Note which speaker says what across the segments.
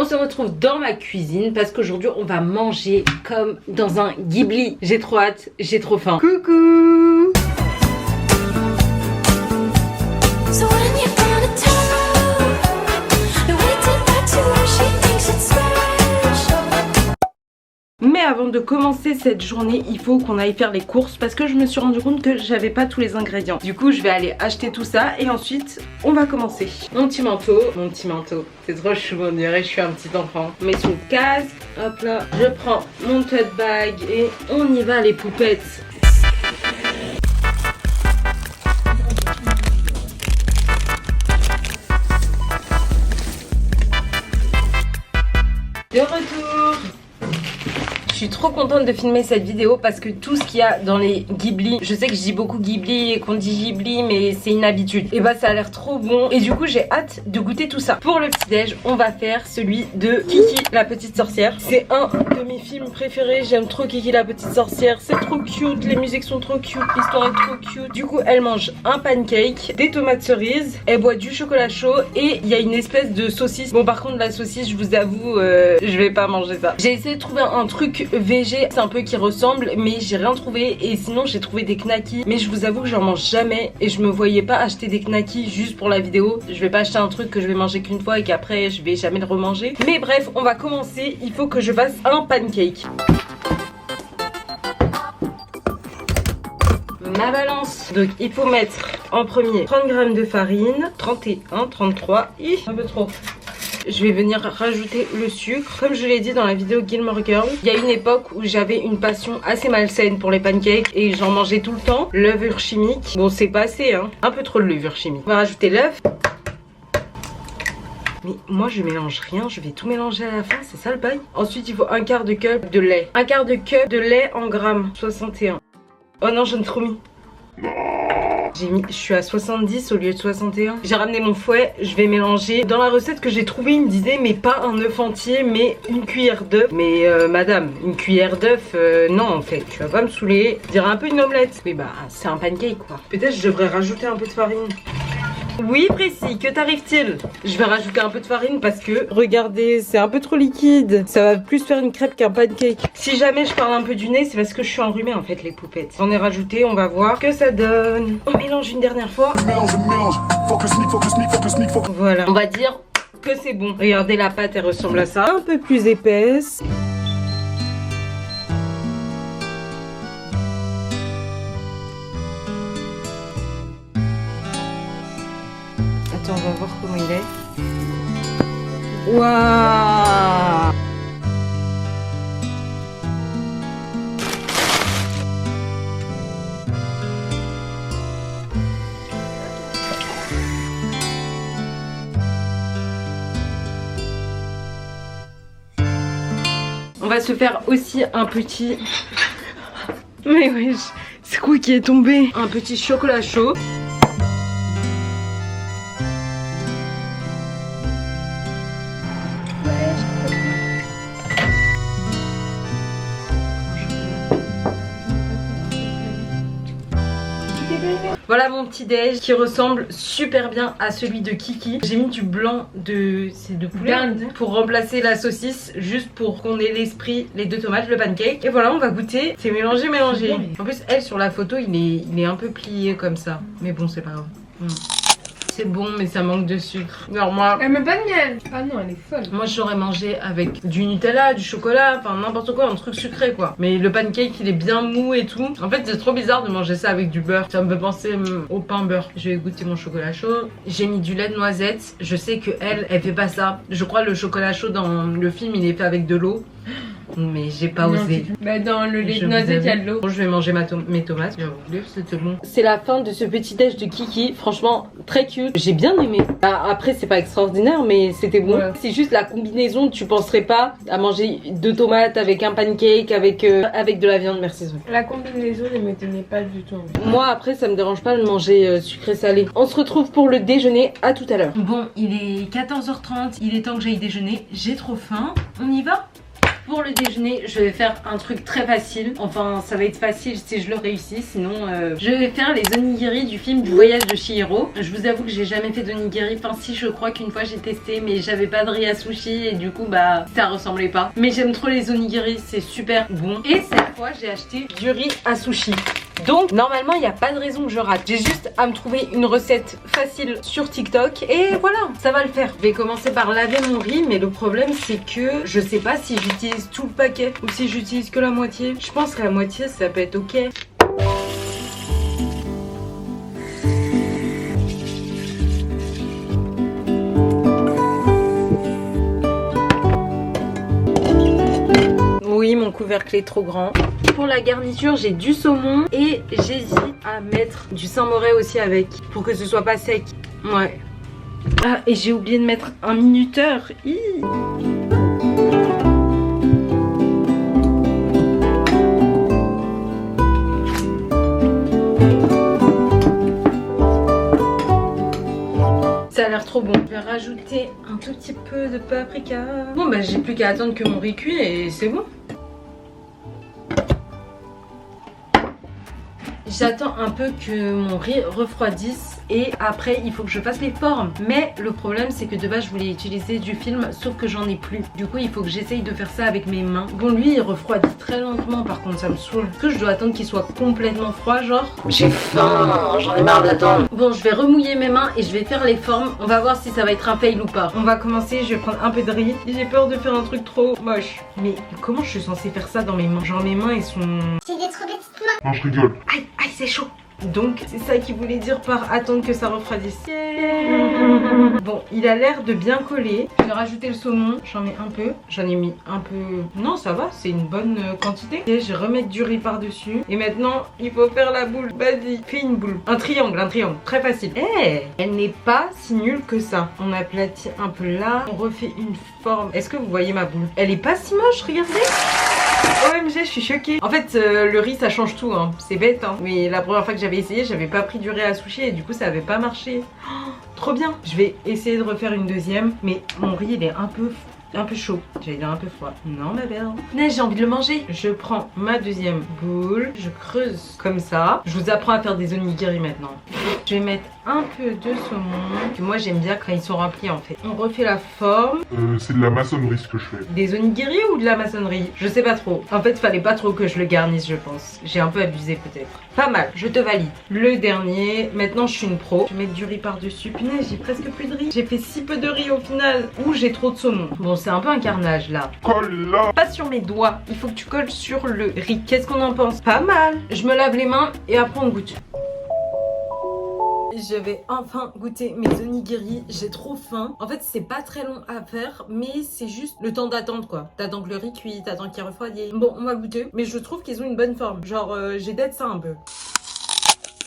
Speaker 1: On se retrouve dans ma cuisine parce qu'aujourd'hui on va manger comme dans un Ghibli. J'ai trop hâte, j'ai trop faim. Coucou! Mais avant de commencer cette journée, il faut qu'on aille faire les courses parce que je me suis rendu compte que j'avais pas tous les ingrédients. Du coup, je vais aller acheter tout ça et ensuite, on va commencer. Mon petit manteau, c'est trop chou, on dirait je suis un petit enfant. On met son casque, hop là, je prends mon tote bag et on y va les poupettes. De retour! Je suis trop contente de filmer cette vidéo parce que tout ce qu'il y a dans les Ghibli, je sais que je dis beaucoup Ghibli et qu'on dit Ghibli mais c'est une habitude. Et bah ça a l'air trop bon et du coup j'ai hâte de goûter tout ça. Pour le petit déj, on va faire celui de Kiki la petite sorcière. C'est un de mes films préférés, j'aime trop Kiki la petite sorcière, c'est trop cute, les musiques sont trop cute, l'histoire est trop cute. Du coup elle mange un pancake, des tomates cerises, elle boit du chocolat chaud et il y a une espèce de saucisse. Bon par contre la saucisse je vous avoue je vais pas manger ça. J'ai essayé de trouver un truc végé, c'est un peu qui ressemble mais j'ai rien trouvé et sinon j'ai trouvé des knackis mais je vous avoue que j'en mange jamais et je me voyais pas acheter des knackis juste pour la vidéo. Je vais pas acheter un truc que je vais manger qu'une fois et qu'après je vais jamais le remanger. Mais bref, on va commencer, il faut que je fasse un pancake. Ma balance, donc il faut mettre en premier 30 g de farine, 31, 33, un peu trop. Je vais venir rajouter le sucre. Comme je l'ai dit dans la vidéo Gilmore Girl, il y a une époque où j'avais une passion assez malsaine pour les pancakes et j'en mangeais tout le temps. Levure chimique, bon c'est pas assez hein, un peu trop de levure chimique. On va rajouter l'œuf. Mais moi je mélange rien, je vais tout mélanger à la fin, c'est ça le bail. Ensuite il faut un quart de cup de lait. Un quart de cup de lait en grammes, 61. Oh non j'en ai trop mis. Je suis à 70 au lieu de 61. J'ai ramené mon fouet, je vais mélanger. Dans la recette que j'ai trouvée, il me disait mais pas un œuf entier, mais une cuillère d'œuf. Mais madame, une cuillère d'œuf, non en fait, tu vas pas me saouler. Je dirais un peu une omelette. Oui bah c'est un pancake quoi. Peut-être je devrais rajouter un peu de farine. Oui précis, que t'arrive-t-il? Je vais rajouter un peu de farine parce que regardez, c'est un peu trop liquide. Ça va plus faire une crêpe qu'un pancake. Si jamais je parle un peu du nez, c'est parce que je suis enrhumée en fait les poupettes. On est rajouté, on va voir que ça donne. On mélange une dernière fois. Mélange. Voilà, on va dire que c'est bon. Regardez la pâte, elle ressemble à ça. Un peu plus épaisse. Attends, on va voir comment il est. Waouh! On va se faire aussi un petit... Mais wesh, c'est quoi qui est tombé? Un petit chocolat chaud. Voilà mon petit déj qui ressemble super bien à celui de Kiki. J'ai mis du blanc de poulet pour remplacer la saucisse, juste pour qu'on ait l'esprit, les deux tomates, le pancake. Et voilà, on va goûter. C'est mélangé. En plus, elle sur la photo, il est un peu plié comme ça. Mais bon, c'est pas grave. C'est bon mais ça manque de sucre. Alors moi...
Speaker 2: Elle met pas de miel. Ah non, elle est folle.
Speaker 1: Moi j'aurais mangé avec du Nutella, du chocolat, enfin n'importe quoi, un truc sucré quoi. Mais le pancake il est bien mou et tout. En fait c'est trop bizarre de manger ça avec du beurre. Ça me fait penser au pain beurre. Je vais goûter mon chocolat chaud. J'ai mis du lait de noisette. Je sais que elle fait pas ça. Je crois le chocolat chaud dans le film il est fait avec de l'eau. Mais j'ai pas osé.
Speaker 2: Bah dans le lait de noisette il y a de l'eau.
Speaker 1: Bon, je vais manger mes tomates. C'était bon. C'est la fin de ce petit déj de Kiki. Franchement très cute. J'ai bien aimé. Après c'est pas extraordinaire mais c'était bon. Ouais. C'est juste la combinaison. Tu penserais pas à manger 2 tomates avec un pancake avec de la viande. Merci Zoé.
Speaker 2: La combinaison ne me tenait pas du tout.
Speaker 1: Moi après ça me dérange pas de manger sucré salé. On se retrouve pour le déjeuner. À tout à l'heure. Bon il est 14h30. Il est temps que j'aille déjeuner. J'ai trop faim. On y va? pour le déjeuner, je vais faire un truc très facile. Enfin, ça va être facile si je le réussis. Sinon, je vais faire les onigiri du film du voyage de Chihiro. Je vous avoue que j'ai jamais fait d'onigiri. Enfin, si, je crois qu'une fois j'ai testé, mais j'avais pas de riz à sushi et du coup, bah, ça ressemblait pas. Mais j'aime trop les onigiri, c'est super bon. Et cette fois, j'ai acheté du riz à sushi. Donc normalement il n'y a pas de raison que je rate. J'ai juste à me trouver une recette facile sur TikTok et voilà, ça va le faire. Je vais commencer par laver mon riz, mais le problème c'est que je sais pas si j'utilise tout le paquet ou si j'utilise que la moitié. Je pense que la moitié ça peut être ok. Oui, mon couvercle est trop grand. Pour la garniture, j'ai du saumon et j'hésite à mettre du Saint-Moré aussi avec pour que ce soit pas sec. Ouais. Ah, et j'ai oublié de mettre un minuteur. Ça a l'air trop bon. Je vais rajouter un tout petit peu de paprika. Bon bah j'ai plus qu'à attendre que mon riz cuit et c'est bon. J'attends un peu que mon riz refroidisse et après il faut que je fasse les formes. Mais le problème c'est que de base je voulais utiliser du film sauf que j'en ai plus. Du coup il faut que j'essaye de faire ça avec mes mains. Bon lui il refroidit très lentement par contre ça me saoule. Est-ce que je dois attendre qu'il soit complètement froid genre? J'ai faim, j'en ai marre d'attendre. Bon je vais remouiller mes mains et je vais faire les formes. On va voir si ça va être un fail ou pas. On va commencer, je vais prendre un peu de riz. J'ai peur de faire un truc trop moche. Mais comment je suis censée faire ça dans mes mains? Genre mes mains elles sont...
Speaker 3: J'ai des trop petites mains.
Speaker 4: Non, je rigole.
Speaker 1: Aïe, aïe, c'est chaud. Donc c'est ça qu'il voulait dire par attendre que ça refroidisse. Bon, il a l'air de bien coller. Je vais rajouter le saumon, j'en mets un peu. J'en ai mis un peu... Non, ça va, c'est une bonne quantité. Et je vais remettre du riz par-dessus. Et maintenant, il faut faire la boule. Vas-y, fais une boule. Un triangle, très facile. Elle n'est pas si nulle que ça. On aplatit un peu là. On refait une forme. Est-ce que vous voyez ma boule? Elle est pas si moche, regardez. OMG, je suis choquée. En fait, le riz ça change tout, hein. C'est bête, hein. Mais la première fois que j'avais essayé, j'avais pas pris du riz à sushi et du coup ça avait pas marché. Oh, trop bien. Je vais essayer de refaire une deuxième, mais mon riz il est un peu chaud. J'allais dire un peu froid. Non ma belle. J'ai envie de le manger. Je prends ma deuxième boule. Je creuse comme ça. Je vous apprends à faire des onigiri maintenant. Je vais mettre un peu de saumon. Que moi j'aime bien quand ils sont remplis en fait. On refait la forme.
Speaker 4: C'est de la maçonnerie ce que je fais.
Speaker 1: Des onigiri ou de la maçonnerie? Je sais pas trop. En fait il fallait pas trop que je le garnisse je pense. J'ai un peu abusé peut-être. Pas mal, je te valide. Le dernier. Maintenant je suis une pro. Je vais mettre du riz par dessus. Punaise j'ai presque plus de riz. J'ai fait si peu de riz au final. Ou j'ai trop de saumon. Bon c'est un peu un carnage là.
Speaker 4: Colle là.
Speaker 1: Pas sur mes doigts. Il faut que tu colles sur le riz. Qu'est-ce qu'on en pense? Pas mal. Je me lave les mains et après on goûte. Je vais enfin goûter mes onigiri, j'ai trop faim. En fait c'est pas très long à faire mais c'est juste le temps d'attendre quoi. T'attends que le riz cuit, t'attends qu'il refroidisse. Bon on va goûter mais je trouve qu'ils ont une bonne forme. Genre j'ai d'être ça un peu.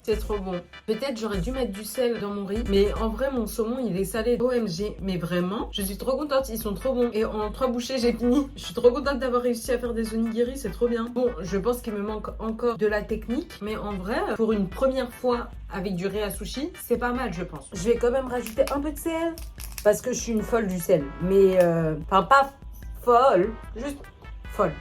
Speaker 1: C'est trop bon. Peut-être j'aurais dû mettre du sel dans mon riz. Mais en vrai, mon saumon, il est salé. OMG. Mais vraiment, je suis trop contente. Ils sont trop bons. Et en 3 bouchées, j'ai fini. Je suis trop contente d'avoir réussi à faire des onigiri. C'est trop bien. Bon, je pense qu'il me manque encore de la technique. Mais en vrai, pour une première fois avec du riz à sushi, c'est pas mal, je pense. Je vais quand même rajouter un peu de sel. Parce que je suis une folle du sel. Mais, enfin, pas folle. Juste folle.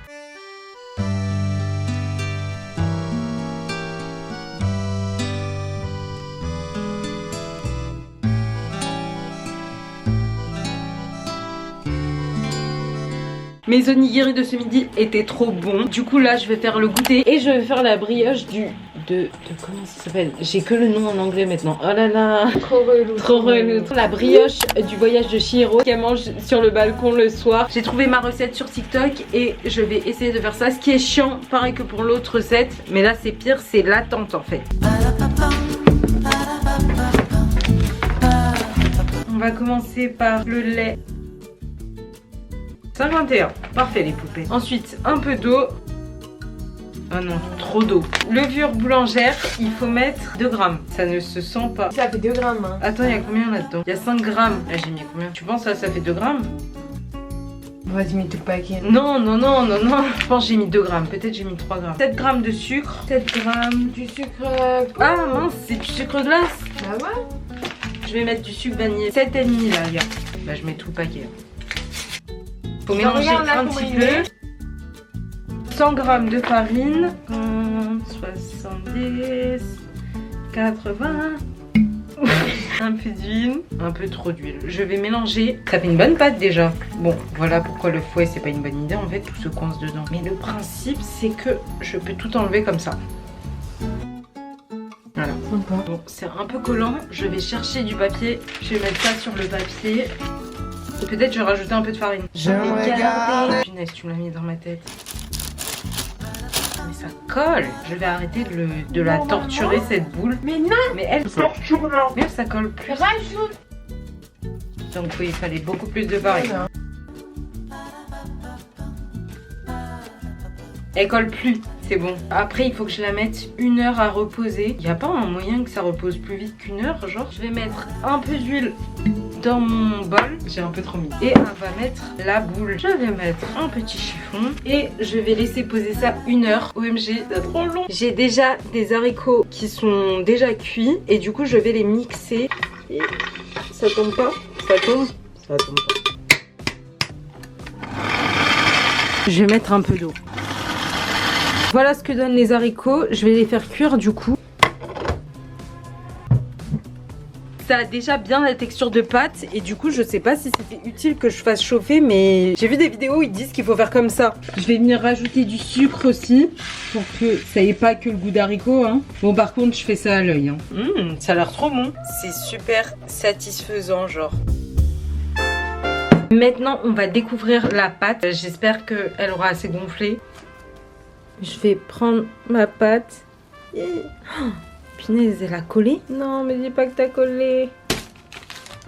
Speaker 1: Mes onigiri de ce midi étaient trop bons. Du coup là je vais faire le goûter et je vais faire la brioche de comment ça s'appelle? J'ai que le nom en anglais maintenant. Oh là là.
Speaker 2: Trop relou.
Speaker 1: Trop relou. La brioche du voyage de Chihiro qu'elle mange sur le balcon le soir. J'ai trouvé ma recette sur TikTok et je vais essayer de faire ça. Ce qui est chiant, pareil que pour l'autre recette. Mais là c'est pire, c'est l'attente en fait. On va commencer par le lait. 51, parfait les poupées. Ensuite, un peu d'eau. Oh non, trop d'eau. Levure boulangère, il faut mettre 2 grammes. Ça ne se sent pas.
Speaker 2: Ça fait 2 grammes. Hein.
Speaker 1: Attends, il y a combien là-dedans? Il y a 5 grammes. Ah, j'ai mis combien? Tu penses ça fait 2 grammes?
Speaker 2: Vas-y, mets tout le paquet.
Speaker 1: Non. Je pense que j'ai mis 2 grammes. Peut-être j'ai mis 3 grammes. 7 grammes de sucre. 7 grammes.
Speaker 2: Du sucre.
Speaker 1: Ah mince, c'est du sucre glace.
Speaker 2: Bah ouais.
Speaker 1: Je vais mettre du sucre vanillé. 7,5 là, regarde. Bah, je mets tout le paquet. Faut mélanger un petit peu. 100 g de farine, 70, 80, un peu d'huile, un peu trop d'huile. Je vais mélanger. Ça fait une bonne pâte déjà. Bon, voilà pourquoi le fouet c'est pas une bonne idée en fait, tout se coince dedans. Mais le principe c'est que je peux tout enlever comme ça. Voilà. Bon, c'est un peu collant. Je vais chercher du papier. Je vais mettre ça sur le papier. Et peut-être je vais rajouter un peu de farine. Je vais garder. Punaise, tu me l'as mis dans ma tête. Mais ça colle. Je vais arrêter de la torturer cette boule.
Speaker 2: Mais non.
Speaker 1: Mais elle
Speaker 4: Torture là.
Speaker 1: mais ça colle plus.
Speaker 2: Rajoute.
Speaker 1: Donc oui, il fallait beaucoup plus de farine. Elle colle plus, c'est bon. Après, il faut que je la mette 1 heure à reposer. Il n'y a pas un moyen que ça repose plus vite qu'1 heure, genre. Je vais mettre un peu d'huile dans mon bol. J'ai un peu trop mis. Et on va mettre la boule. Je vais mettre un petit chiffon. Et je vais laisser poser ça 1 heure. OMG, c'est trop long. J'ai déjà des haricots qui sont déjà cuits. Et du coup, je vais les mixer. Et ça tombe pas. Ça tombe. Ça tombe pas. Je vais mettre un peu d'eau. Voilà ce que donnent les haricots. Je vais les faire cuire du coup. Ça a déjà bien la texture de pâte et du coup je sais pas si c'était utile que je fasse chauffer, mais j'ai vu des vidéos où ils disent qu'il faut faire comme ça. Je vais venir rajouter du sucre aussi pour que ça ait pas que le goût d'haricot hein. Bon par contre je fais ça à l'œil hein. Ça a l'air trop bon. C'est super satisfaisant genre. Maintenant on va découvrir la pâte. J'espère qu'elle aura assez gonflé. Je vais prendre ma pâte. Oh, punaise, elle a collé? Non, mais dis pas que t'as collé.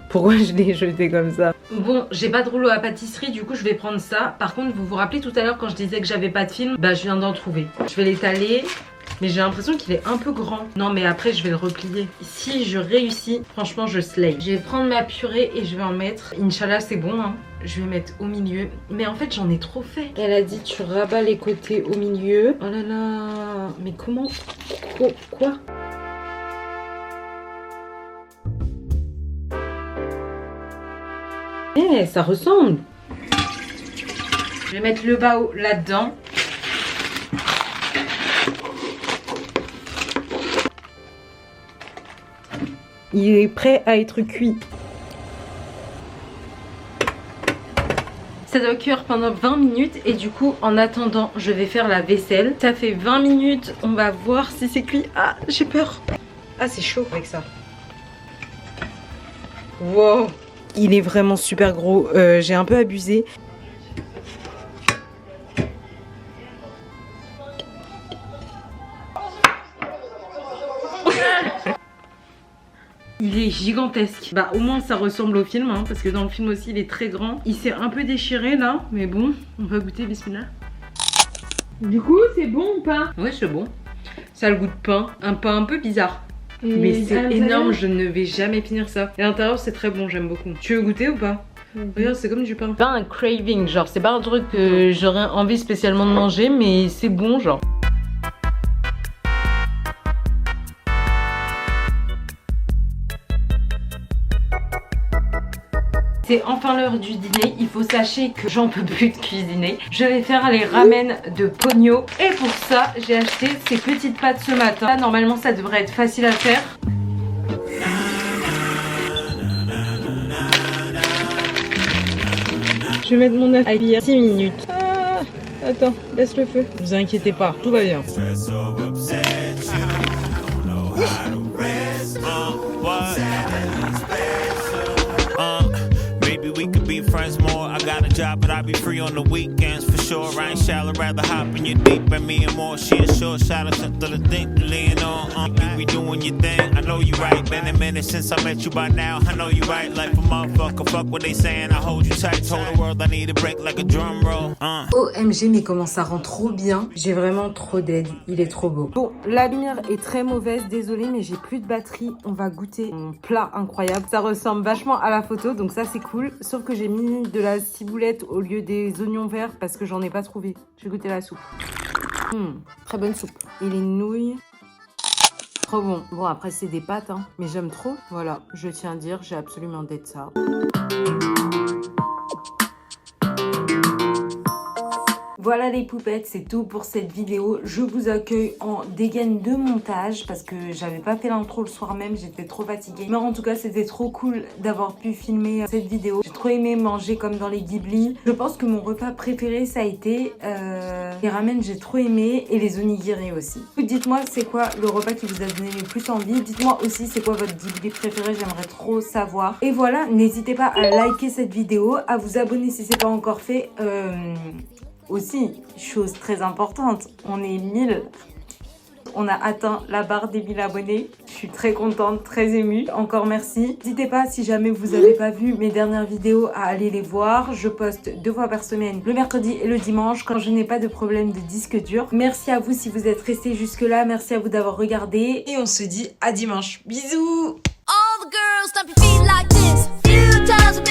Speaker 1: Pourquoi je l'ai jeté comme ça? Bon, j'ai pas de rouleau à pâtisserie, du coup je vais prendre ça. Par contre, vous vous rappelez tout à l'heure quand je disais que j'avais pas de film? Bah, je viens d'en trouver. Je vais l'étaler. Mais j'ai l'impression qu'il est un peu grand. Non, mais après, je vais le replier. Si je réussis, franchement, je slay. Je vais prendre ma purée et je vais en mettre. Inch'Allah, c'est bon, hein. Je vais mettre au milieu. Mais en fait, j'en ai trop fait. Elle a dit, tu rabats les côtés au milieu. Oh là là. Mais comment? Quoi? Eh, ça ressemble. Je vais mettre le bao là-dedans. Il est prêt à être cuit. Ça doit cuire pendant 20 minutes et du coup en attendant je vais faire la vaisselle. Ça fait 20 minutes, on va voir si c'est cuit. Ah j'ai peur. Ah c'est chaud avec ça. Wow. Il est vraiment super gros, j'ai un peu abusé. Il est gigantesque. Bah au moins ça ressemble au film hein, parce que dans le film aussi il est très grand. Il s'est un peu déchiré là, mais bon, on va goûter, bismillah.
Speaker 2: Du coup, c'est bon ou pas?
Speaker 1: Ouais c'est bon. Ça a le goût de pain, un pain un peu bizarre. Mais c'est énorme, je ne vais jamais finir ça. Et à l'intérieur c'est très bon, j'aime beaucoup. Tu veux goûter ou pas? Regarde, c'est comme du pain. Pas un craving, genre c'est pas un truc que j'aurais envie spécialement de manger, mais c'est bon genre. C'est enfin l'heure du dîner, il faut sachez que j'en peux plus de cuisiner. Je vais faire les ramen de Pogno. Et pour ça, j'ai acheté ces petites pâtes ce matin. Là, normalement, ça devrait être facile à faire. Je vais mettre mon œuf à cuire 6 minutes. Ah, attends, laisse le feu. Ne vous inquiétez pas, tout va bien.
Speaker 3: Friends more, I got a job, but I be free on the weekends for sure. I ain't shallow, rather hop in your deep and me and more. She a short shot of something to think, lean on. You be doing your thing, I know you right. Been a minute since I met you by now. I know you right, like a motherfucker. Fuck what they saying, I hold you tight. Told the world I need a break like a drum roll.
Speaker 1: OMG, mais comment ça rend trop bien. J'ai vraiment trop d'aide, il est trop beau. Bon, la lumière est très mauvaise, désolée, mais j'ai plus de batterie. On va goûter mon plat incroyable. Ça ressemble vachement à la photo, donc ça c'est cool. Sauf que j'ai mis de la ciboulette au lieu des oignons verts parce que j'en ai pas trouvé. Je vais goûter la soupe. Très bonne soupe. Et les nouilles. Trop bon. Bon après c'est des pâtes hein, mais j'aime trop. Voilà, je tiens à dire, j'ai absolument d'être ça. Voilà les poupettes, c'est tout pour cette vidéo. Je vous accueille en dégaine de montage parce que j'avais pas fait l'intro le soir même, j'étais trop fatiguée. Mais en tout cas, c'était trop cool d'avoir pu filmer cette vidéo. J'ai trop aimé manger comme dans les Ghibli. Je pense que mon repas préféré, ça a été les ramen, j'ai trop aimé, et les onigiri aussi. Dites-moi c'est quoi le repas qui vous a donné le plus envie. Dites-moi aussi c'est quoi votre Ghibli préféré, j'aimerais trop savoir. Et voilà, n'hésitez pas à liker cette vidéo, à vous abonner si c'est pas encore fait. Aussi, chose très importante, on est 1000. On a atteint la barre des 1000 abonnés. Je suis très contente, très émue. Encore merci. N'hésitez pas, si jamais vous n'avez pas vu mes dernières vidéos, à aller les voir. Je poste 2 fois par semaine, le mercredi et le dimanche, quand je n'ai pas de problème de disque dur. Merci à vous si vous êtes restés jusque là. Merci à vous d'avoir regardé. Et on se dit à dimanche. Bisous. All the girls, stomp your feet like this. Few times